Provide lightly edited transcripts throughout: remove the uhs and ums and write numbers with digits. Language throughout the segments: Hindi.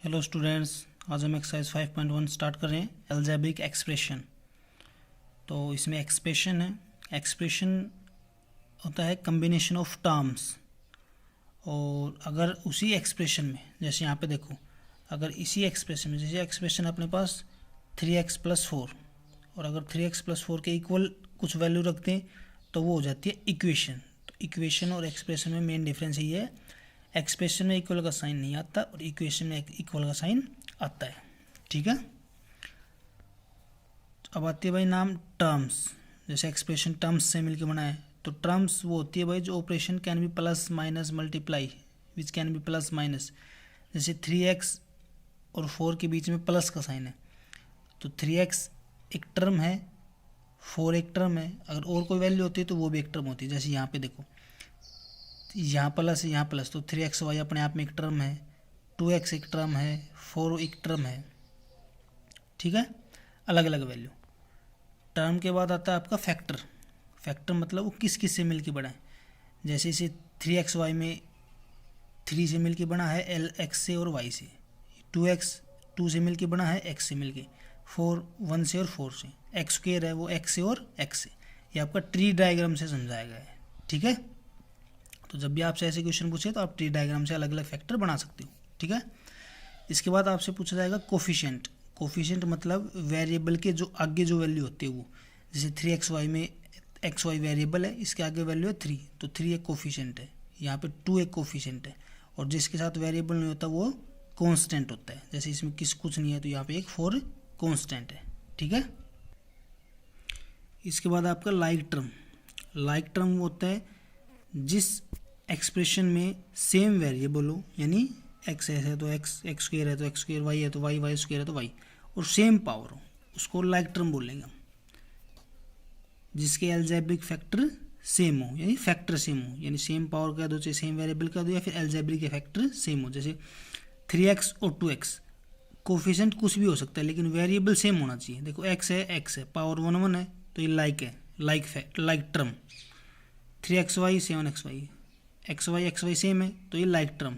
हेलो स्टूडेंट्स, आज हम एक्सरसाइज 5.1 स्टार्ट कर रहे हैं अलजेब्रिक एक्सप्रेशन। तो इसमें एक्सप्रेशन है। एक्सप्रेशन होता है कम्बिनेशन ऑफ टर्म्स। और अगर उसी एक्सप्रेशन में, जैसे यहाँ पे देखो, अगर इसी एक्सप्रेशन में, जैसे एक्सप्रेशन अपने पास 3x+4 और अगर 3x+4 के इक्वल कुछ वैल्यू रखते हैं तो वो हो जाती है इक्वेशन। तो इक्वेशन और एक्सप्रेशन में मेन डिफरेंस ये है, एक्सप्रेशन में इक्वल का साइन नहीं आता और इक्वेशन में इक्वल का साइन आता है। ठीक है। अब आती है भाई नाम टर्म्स। जैसे एक्सप्रेशन टर्म्स से मिलकर बना है, तो टर्म्स वो होती है भाई जो operation can be plus minus multiply, which can be plus minus. जैसे 3x और 4 के बीच में प्लस का साइन है, तो 3x एक टर्म है, 4 एक टर्म है। अगर और कोई वैल्यू होती है तो वो भी एक टर्म होती है। जैसे यहाँ पे देखो, यहाँ प्लस यहाँ प्लस, तो 3xy अपने आप में एक टर्म है, 2x एक टर्म है, 4 एक टर्म है। ठीक है, अलग अलग वैल्यू। टर्म के बाद आता है आपका फैक्टर। फैक्टर मतलब वो किस किस से मिलके बना है। जैसे इसे 3xy में 3 से मिलके बना है, x से और y से। 2x 2 से मिलके बना है, x से मिलके। 4 1 से और 4 से। x स्क्वायर है वो x से और x से। ये आपका ट्री डायग्राम से समझाया गया है। ठीक है। तो जब भी आपसे ऐसे क्वेश्चन पूछे तो आप ट्री डायग्राम से अलग अलग फैक्टर बना सकते हो। ठीक है। इसके बाद आपसे पूछा जाएगा कोफिशिएंट। कोफिशिएंट मतलब वेरिएबल के जो आगे जो वैल्यू होती है वो। जैसे 3xy में xy वेरिएबल है, इसके आगे वैल्यू है 3, तो 3 एक कोफिशिएंट है। यहाँ पे 2 एक कोफिशिएंट है। और जिसके साथ वेरिएबल नहीं होता वो कॉन्स्टेंट होता है। जैसे इसमें कुछ नहीं है, तो यहाँ पे एक 4 कॉन्स्टेंट है। ठीक है। इसके बाद आपका लाइक टर्म। लाइक टर्म वो होता है जिस एक्सप्रेशन में सेम वेरिएबल हो, यानी x है तो x स्क्वायर है तो x स्क्वायर, y है तो y स्क्वायर है तो y, और सेम पावर हो, उसको लाइक टर्म बोलेंगे हम। जिसके अलजेब्रिक फैक्टर सेम हो, यानी फैक्टर सेम हो, यानी सेम पावर का दो, चाहे सेम वेरिएबल का दो, या फिर अलजेब्रिक के फैक्टर सेम हो। जैसे 3x और 2x, कोफिशिएंट कुछ भी हो सकता है लेकिन वेरिएबल सेम होना चाहिए। देखो x है, पावर 1 1 है, तो ये लाइक है, like term. 3xy 7xy, xy same है, तो ये लाइक टर्म।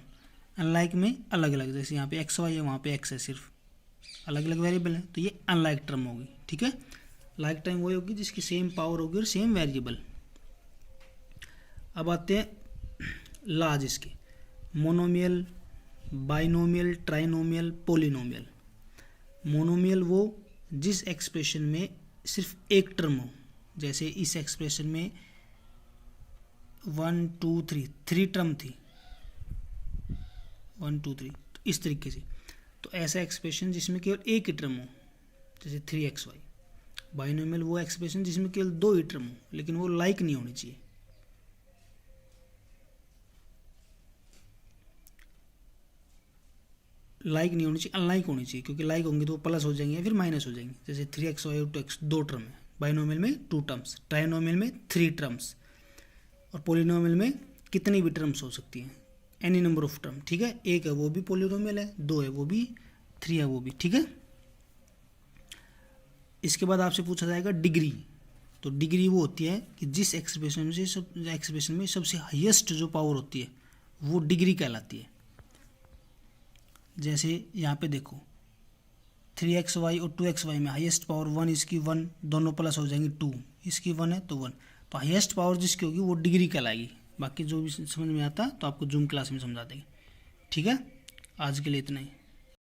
अनलाइक में अलग अलग, जैसे यहाँ पे xy है, वहाँ पे x है, सिर्फ अलग अलग वेरिएबल है, तो ये अनलाइक टर्म होगी। ठीक है। लाइक टर्म वही होगी जिसकी सेम पावर होगी और सेम वेरिएबल। अब आते हैं लाज इसके। Monomial, binomial, trinomial, polynomial. Monomial वो जिस एक्सप्रेशन में सिर्फ एक टर्म हो। जैसे इस एक्सप्रेशन में 1 2 3 3 टर्म थी, 1 2 3, तो इस तरीके से। तो ऐसा एक्सप्रेशन जिसमें केवल एक ही टर्म हो, जैसे 3xy। बाइनोमियल वो एक्सप्रेशन जिसमें केवल 2 ही टर्म हो, लेकिन वो लाइक नहीं होनी चाहिए। लाइक नहीं होनी चाहिए, अनलाइक होनी चाहिए, क्योंकि लाइक होंगे तो वो प्लस हो जाएंगे या फिर माइनस हो जाएंगे। जैसे 3xy और 2x 2 टर्म है, बाइनोमियल में 2 टर्म्स, ट्राइनोमियल में 3 टर्म्स, और पोलिनोमियल में कितनी भी टर्म्स हो सकती हैं, एनी नंबर ऑफ टर्म। ठीक है। एक है वो भी पोलिनोमियल है, 2 है वो भी, 3 है वो भी। ठीक है। इसके बाद आपसे पूछा जाएगा डिग्री। तो डिग्री वो होती है कि जिस एक्सप्रेशन में सबसे हाईएस्ट जो पावर होती है वो डिग्री कहलाती है। जैसे यहाँ पे देखो, 3xy और 2xy में हाईएस्ट पावर 1, इसकी 1, दोनों प्लस हो जाएंगी 2, इसकी 1 है तो 1। तो हाईएस्ट पावर जिसकी होगी वो डिग्री कहलाएगी। बाकी जो भी समझ में आता तो आपको जूम क्लास में समझा देंगे। ठीक है। आज के लिए इतना ही।